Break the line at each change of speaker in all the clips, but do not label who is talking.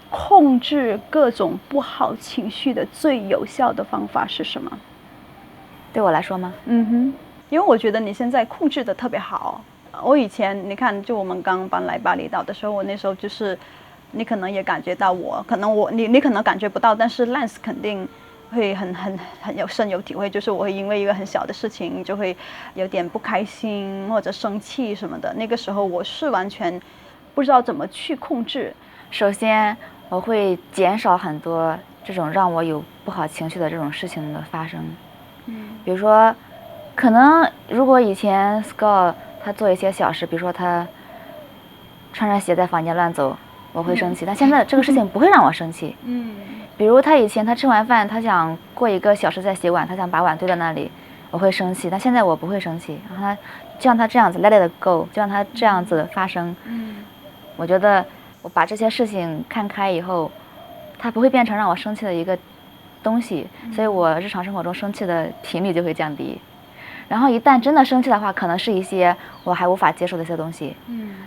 控制各种不好情绪的最有效的方法是什么？
对我来说吗？
因为我觉得你现在控制的特别好。我以前你看，就我们刚搬来巴厘岛的时候，我那时候就是，你可能也感觉到我，可能你可能感觉不到，但是 Lance 肯定会很有深有体会，就是我会因为一个很小的事情就会有点不开心或者生气什么的。那个时候我是完全不知道怎么去控制。
首先，我会减少很多这种让我有不好情绪的这种事情的发生。比如说，可能如果以前 Scott 他做一些小事，比如说他穿着鞋在房间乱走，我会生气。但现在这个事情不会让我生气。比如他以前他吃完饭，他想过1个小时再洗碗，他想把碗堆在那里，我会生气。但现在我不会生气，然后就让他这样子 let it go， 就让他这样子发生。我觉得我把这些事情看开以后，它不会变成让我生气的一个东西，所以我日常生活中生气的频率就会降低。然后一旦真的生气的话，可能是一些我还无法接受的一些东西。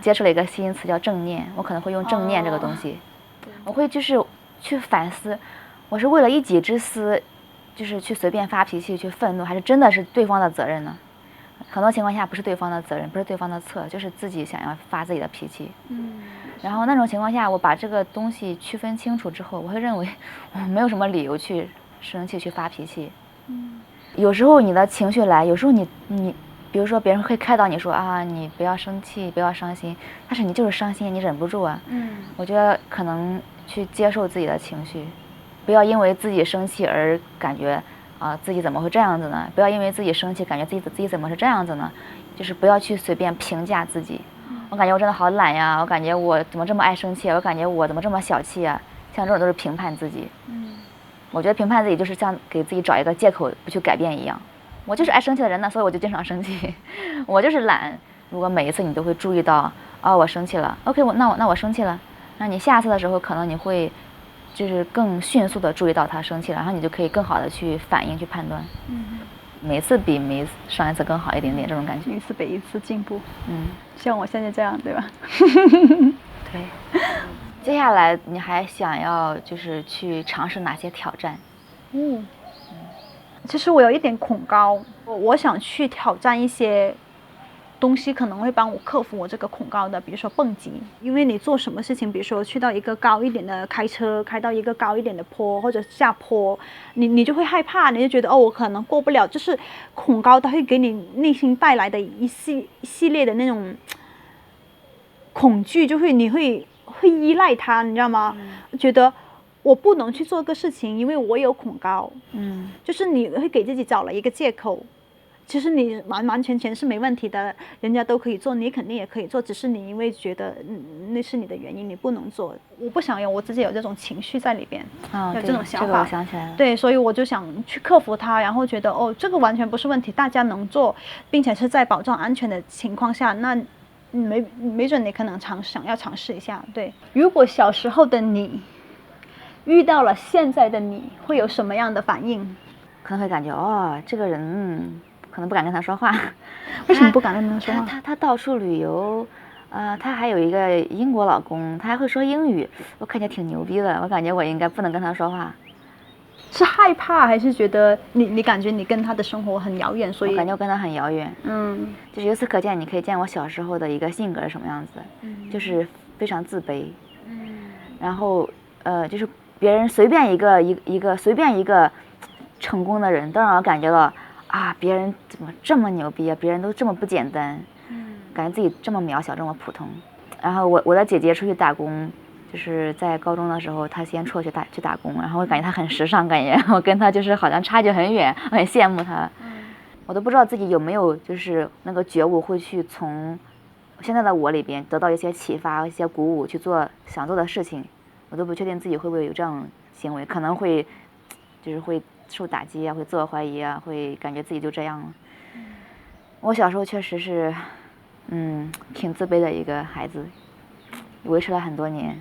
接触了一个新词叫正念，我可能会用正念这个东西。我会就是去反思，我是为了一己之私，就是去随便发脾气去愤怒，还是真的是对方的责任呢？很多情况下不是对方的责任，不是对方的错，就是自己想要发自己的脾气。然后那种情况下，我把这个东西区分清楚之后，我会认为我没有什么理由去生气去发脾气。有时候你的情绪来，有时候你比如说别人会开导你说啊，你不要生气，不要伤心，但是你就是伤心，你忍不住啊。我觉得可能去接受自己的情绪，不要因为自己生气而感觉自己怎么会这样子呢？不要因为自己生气感觉自己怎么是这样子呢？就是不要去随便评价自己。我感觉我真的好懒呀，我感觉我怎么这么爱生气，我感觉我怎么这么小气啊，像这种都是评判自己。我觉得评判自己就是像给自己找一个借口不去改变一样。我就是爱生气的人呢，所以我就经常生气。我就是懒。如果每一次你都会注意到我生气了 ，OK， 那我生气了，那你下次的时候可能你会就是更迅速的注意到他生气了，然后你就可以更好的去反应去判断。每次比上一次更好一点点，这种感觉。
一次比一次进步。像我现在这样，对吧？
对。接下来你还想要就是去尝试哪些挑战？
其实我有一点恐高，我想去挑战一些东西，可能会帮我克服我这个恐高的，比如说蹦极。因为你做什么事情，比如说去到一个高一点的开车，开到一个高一点的坡或者下坡，你就会害怕，你就觉得我可能过不了，就是恐高它会给你内心带来的一系列的那种恐惧，你会依赖它，你知道吗？觉得我不能去做个事情，因为我有恐高。就是你会给自己找了一个借口。其实你完完全全是没问题的，人家都可以做，你肯定也可以做，只是你因为觉得那是你的原因，你不能做。我不想有我自己有这种情绪在里边，有这种想法。
这个我想起来了。
对，所以我就想去克服它，然后觉得这个完全不是问题，大家能做，并且是在保障安全的情况下，那没准你可能想要尝试一下。对，如果小时候的你遇到了现在的你，会有什么样的反应？
可能会感觉这个人可能不敢跟他说话。
为什么不敢跟他说话？
他到处旅游，他还有一个英国老公，他还会说英语，我看起来挺牛逼的，我感觉我应该不能跟他说话。
是害怕还是觉得你感觉你跟他的生活很遥远，所以
我感觉我跟他很遥远。就是由此可见，你可以见我小时候的一个性格是什么样子，就是非常自卑。然后就是别人随便一个成功的人都让我感觉到别人怎么这么牛逼啊，别人都这么不简单，感觉自己这么渺小，这么普通。然后我的姐姐出去打工，就是在高中的时候，她先辍去打工，然后我感觉她很时尚，感觉我跟她就是好像差距很远，我很羡慕她。我都不知道自己有没有就是那个觉悟，会去从现在的我里边得到一些启发、一些鼓舞，去做想做的事情。我都不确定自己会不会有这样行为，可能会就是会受打击啊，会自我怀疑啊，会感觉自己就这样了。我小时候确实是挺自卑的一个孩子，维持了很多年。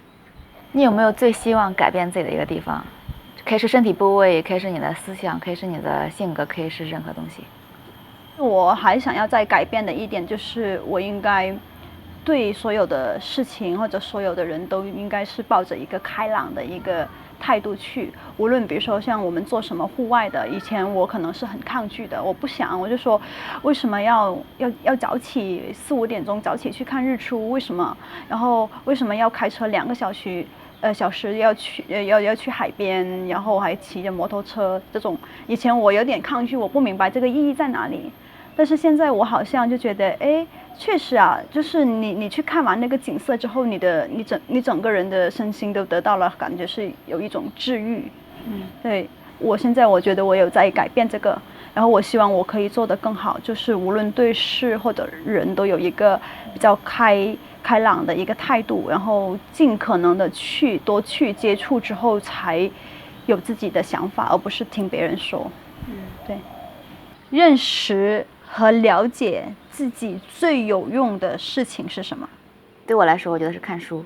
你有没有最希望改变自己的一个地方？可以是身体部位，可以是你的思想，可以是你的性格，可以是任何东西。
我还想要再改变的一点就是，我应该对所有的事情或者所有的人都应该是抱着一个开朗的一个态度去，无论比如说像我们做什么户外的，以前我可能是很抗拒的，我不想，我就说为什么要早起4、5点钟早起去看日出，为什么？然后为什么要开车2个小时？小时要去海边，然后还骑着摩托车，这种以前我有点抗拒，我不明白这个意义在哪里。但是现在我好像就觉得，哎，确实啊，就是你去看完那个景色之后，你整个人的身心都得到了感觉是有一种治愈。对，我现在我觉得我有在改变这个，然后我希望我可以做得更好，就是无论对事或者人都有一个比较开朗的一个态度，然后尽可能的多去接触之后，才有自己的想法，而不是听别人说。对，认识和了解自己最有用的事情是什么？
对我来说，我觉得是看书。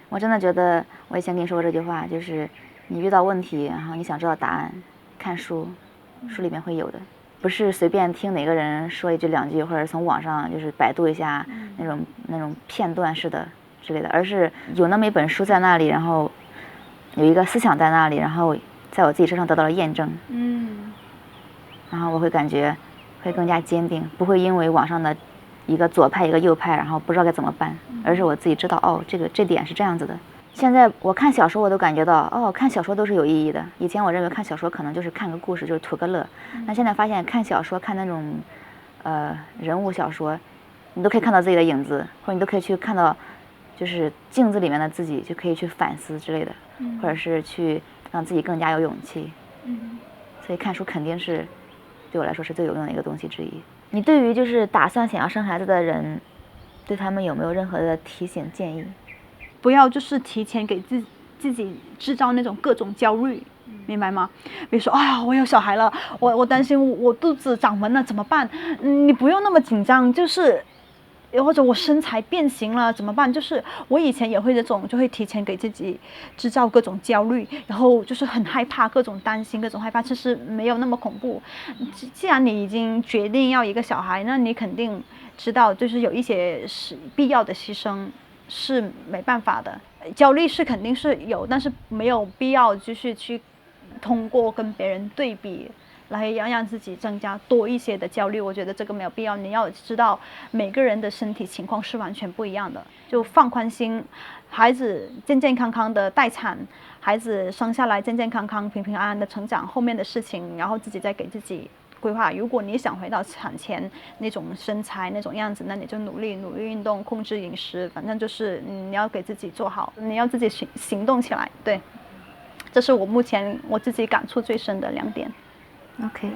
我真的觉得，我以前跟你说过这句话，就是你遇到问题，然后你想知道答案，看书，书里面会有的。不是随便听哪个人说1句2句，或者从网上就是百度一下那种片段式的之类的，而是有那么一本书在那里，然后有一个思想在那里，然后在我自己身上得到了验证。然后我会感觉会更加坚定，不会因为网上的一个左派一个右派，然后不知道该怎么办，而是我自己知道，哦，这点是这样子的。现在我看小说，我都感觉到，哦，看小说都是有意义的。以前我认为看小说可能就是看个故事，就是图个乐。那现在发现看小说，看那种人物小说，你都可以看到自己的影子，或者你都可以去看到就是镜子里面的自己，就可以去反思之类的，或者是去让自己更加有勇气。所以看书肯定是对我来说是最有用的一个东西之一。你对于就是打算想要生孩子的人，对他们有没有任何的提醒建议？
不要就是提前给自己制造那种各种焦虑，明白吗？比如说，哎呀，我有小孩了，我担心我肚子长纹了怎么办？你不用那么紧张，就是或者我身材变形了怎么办？就是我以前也会这种，就会提前给自己制造各种焦虑，然后就是很害怕，各种担心，各种害怕，其实没有那么恐怖。既然你已经决定要一个小孩，那你肯定知道，就是有一些是必要的牺牲。是没办法的，焦虑是肯定是有，但是没有必要就是去通过跟别人对比来让自己增加多一些的焦虑，我觉得这个没有必要。你要知道每个人的身体情况是完全不一样的，就放宽心，孩子健健康康的待产，孩子生下来健健康康平平安安的成长，后面的事情然后自己再给自己规划。如果你想回到产前那种身材那种样子，那你就努力运动，控制饮食，反正就是你要给自己做好，你要自己行动起来。对，这是我目前我自己感触最深的2点。
OK。